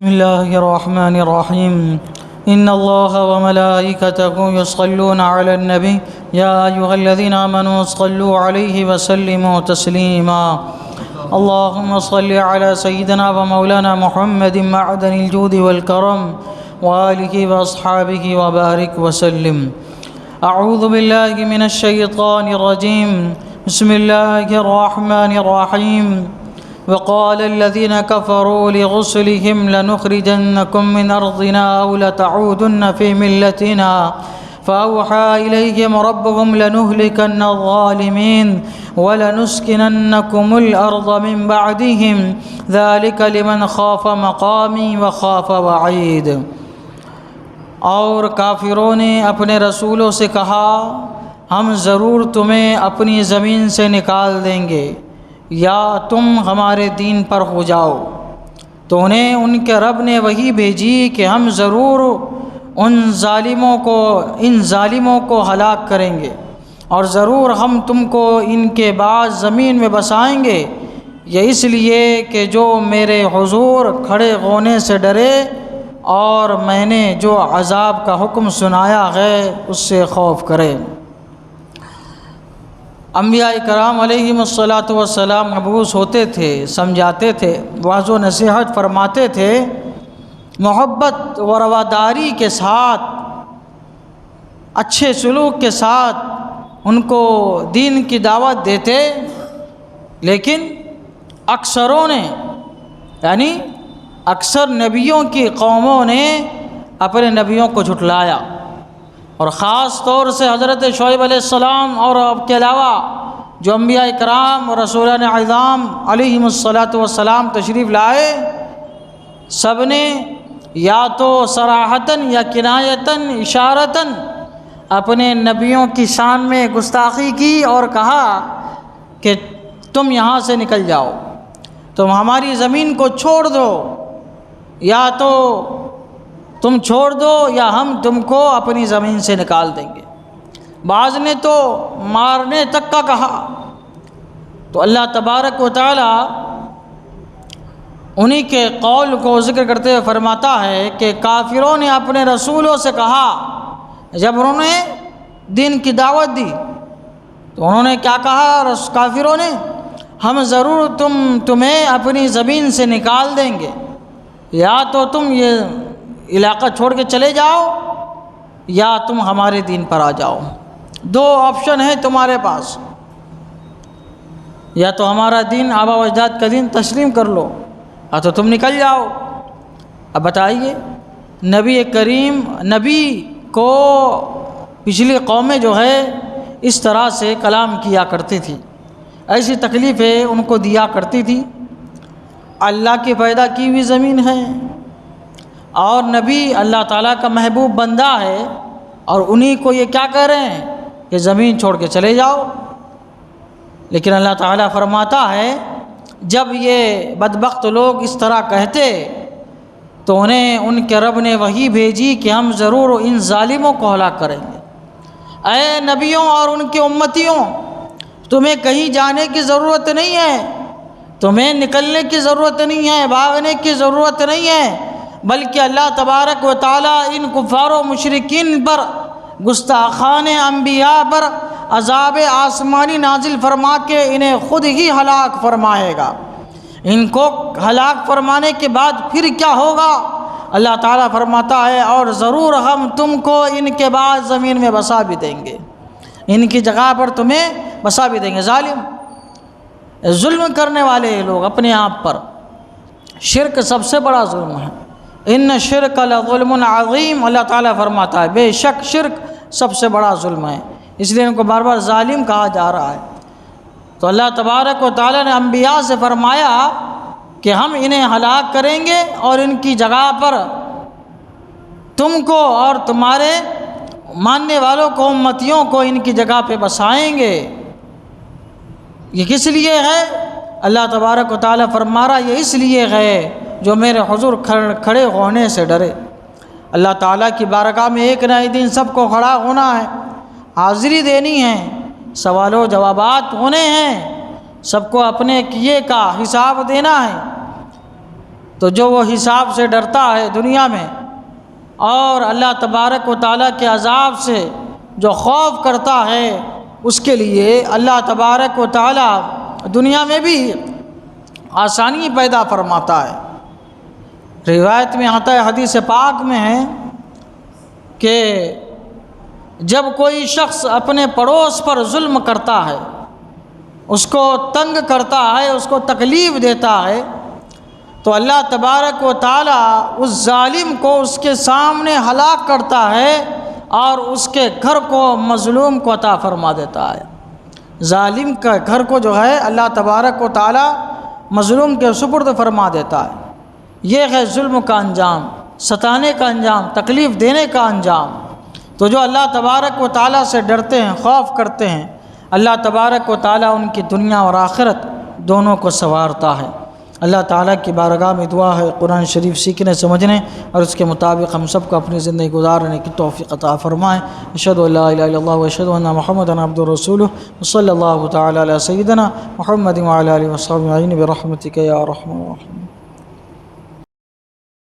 بسم الله الرحمن الرحيم إن الله وملائكته يصلون على النبي يا أيها الذين آمنوا صلوا عليه وسلموا تسليما اللهم صل على سيدنا ومولانا محمد معدن الجود والكرم وآله وأصحابه وبارك وسلم. أعوذ بالله من الشيطان الرجيم. بسم الله الرحمن الرحيم. وقال الذين كفروا لرسلهم لنخرجنكم من أرضنا أو لتعودن في ملتنا فأوحى إليهم ربهم لنهلكن الظالمين ولنسكننكم الأرض من بعدهم ذلك لمن خاف مقامي وخاف وعید. اور کافروں نے اپنے رسولوں سے کہا ہم ضرور تمہیں اپنی زمین سے نکال دیں گے یا تم ہمارے دین پر ہو جاؤ. تو انہیں ان کے رب نے وحی بھیجی کہ ہم ضرور ان ظالموں کو ہلاک کریں گے اور ضرور ہم تم کو ان کے بعد زمین میں بسائیں گے. یہ اس لیے کہ جو میرے حضور کھڑے ہونے سے ڈرے اور میں نے جو عذاب کا حکم سنایا ہے اس سے خوف کرے. انبیاء کرام علیہم الصلاۃ والسلام مبعوث ہوتے تھے، سمجھاتے تھے، وعظ و نصیحت فرماتے تھے، محبت و رواداری کے ساتھ، اچھے سلوک کے ساتھ ان کو دین کی دعوت دیتے. لیکن اکثروں نے یعنی اکثر نبیوں کی قوموں نے اپنے نبیوں کو جھٹلایا، اور خاص طور سے حضرت شعیب علیہ السلام اور اب کے علاوہ جو انبیاء کرام اور رسولان اعظام علیہم الصلاۃ والسلام تشریف لائے، سب نے یا تو صراحتاً یا کنایتاً اشارتاً اپنے نبیوں کی شان میں گستاخی کی اور کہا کہ تم یہاں سے نکل جاؤ، تم ہماری زمین کو چھوڑ دو، یا تو تم چھوڑ دو یا ہم تم کو اپنی زمین سے نکال دیں گے. بعض نے تو مارنے تک کا کہا. تو اللہ تبارک و تعالی انہی کے قول کو ذکر کرتے ہوئے فرماتا ہے کہ کافروں نے اپنے رسولوں سے کہا، جب انہوں نے دین کی دعوت دی تو انہوں نے کیا کہا کافروں نے، ہم ضرور تمہیں اپنی زمین سے نکال دیں گے، یا تو تم یہ علاقہ چھوڑ کے چلے جاؤ یا تم ہمارے دین پر آ جاؤ. دو آپشن ہیں تمہارے پاس، یا تو ہمارا دین آبا و اجداد کا دین تسلیم کر لو یا تو تم نکل جاؤ. اب بتائیے، نبی کو پچھلی قومیں جو ہے اس طرح سے کلام کیا کرتی تھی، ایسی تکلیفیں ان کو دیا کرتی تھی. اللہ کی پیدا کی ہوئی زمین ہے اور نبی اللہ تعالیٰ کا محبوب بندہ ہے، اور انہی کو یہ کیا کہہ رہے ہیں کہ زمین چھوڑ کے چلے جاؤ. لیکن اللہ تعالیٰ فرماتا ہے جب یہ بدبخت لوگ اس طرح کہتے تو انہیں ان کے رب نے وحی بھیجی کہ ہم ضرور ان ظالموں کو ہلاک کریں گے. اے نبیوں اور ان کے امتیوں، تمہیں کہیں جانے کی ضرورت نہیں ہے، تمہیں نکلنے کی ضرورت نہیں ہے، بھاگنے کی ضرورت نہیں ہے، بلکہ اللہ تبارک و تعالیٰ ان کفار و مشرکین پر، گستاخان انبیاء پر عذاب آسمانی نازل فرما کے انہیں خود ہی ہلاک فرمائے گا. ان کو ہلاک فرمانے کے بعد پھر کیا ہوگا؟ اللہ تعالیٰ فرماتا ہے اور ضرور ہم تم کو ان کے بعد زمین میں بسا بھی دیں گے، ان کی جگہ پر تمہیں بسا بھی دیں گے. ظلم کرنے والے لوگ اپنے آپ پر، شرک سب سے بڑا ظلم ہے. ان شرک لظلم عظیم، اللہ تعالیٰ فرماتا ہے بے شک شرک سب سے بڑا ظلم ہے، اس لیے ان کو بار بار ظالم کہا جا رہا ہے. تو اللہ تبارک و تعالیٰ نے انبیاء سے فرمایا کہ ہم انہیں ہلاک کریں گے اور ان کی جگہ پر تم کو اور تمہارے ماننے والوں کو، امتیوں کو ان کی جگہ پہ بسائیں گے. یہ کس لیے ہے؟ اللہ تبارک و تعالیٰ فرما رہا یہ اس لیے ہے جو میرے حضور کھڑے ہونے سے ڈرے. اللہ تعالیٰ کی بارگاہ میں ایک نہ ایک دن سب کو کھڑا ہونا ہے، حاضری دینی ہے، سوال و جوابات ہونے ہیں، سب کو اپنے کیے کا حساب دینا ہے. تو جو وہ حساب سے ڈرتا ہے دنیا میں اور اللہ تبارک و تعالیٰ کے عذاب سے جو خوف کرتا ہے، اس کے لیے اللہ تبارک و تعالیٰ دنیا میں بھی آسانی پیدا فرماتا ہے۔ روایت میں آتا ہے، حدیث پاک میں ہے کہ جب کوئی شخص اپنے پڑوس پر ظلم کرتا ہے، اس کو تنگ کرتا ہے، اس کو تکلیف دیتا ہے، تو اللہ تبارک و تعالیٰ اس ظالم کو اس کے سامنے ہلاک کرتا ہے اور اس کے گھر کو مظلوم کو عطا فرما دیتا ہے۔ ظالم کا گھر کو جو ہے اللہ تبارک و تعالیٰ مظلوم کے سپرد فرما دیتا ہے۔ یہ ہے ظلم کا انجام، ستانے کا انجام، تکلیف دینے کا انجام۔ تو جو اللہ تبارک و تعالیٰ سے ڈرتے ہیں، خوف کرتے ہیں، اللہ تبارک و تعالیٰ ان کی دنیا اور آخرت دونوں کو سنوارتا ہے۔ اللہ تعالیٰ کی بارگاہ میں دعا ہے قرآن شریف سیکھنے، سمجھنے اور اس کے مطابق ہم سب کو اپنی زندگی گزارنے کی توفیق عطا فرمائے۔ اشہد ان لا الہ الا اللہ و اشہد ان محمدا عبدہ ورسولہ صلی اللہ تعالیٰ علی سیدنا محمد وعلی آلہ وصحبہ اجمعین برحمتک یا ارحم الراحمین۔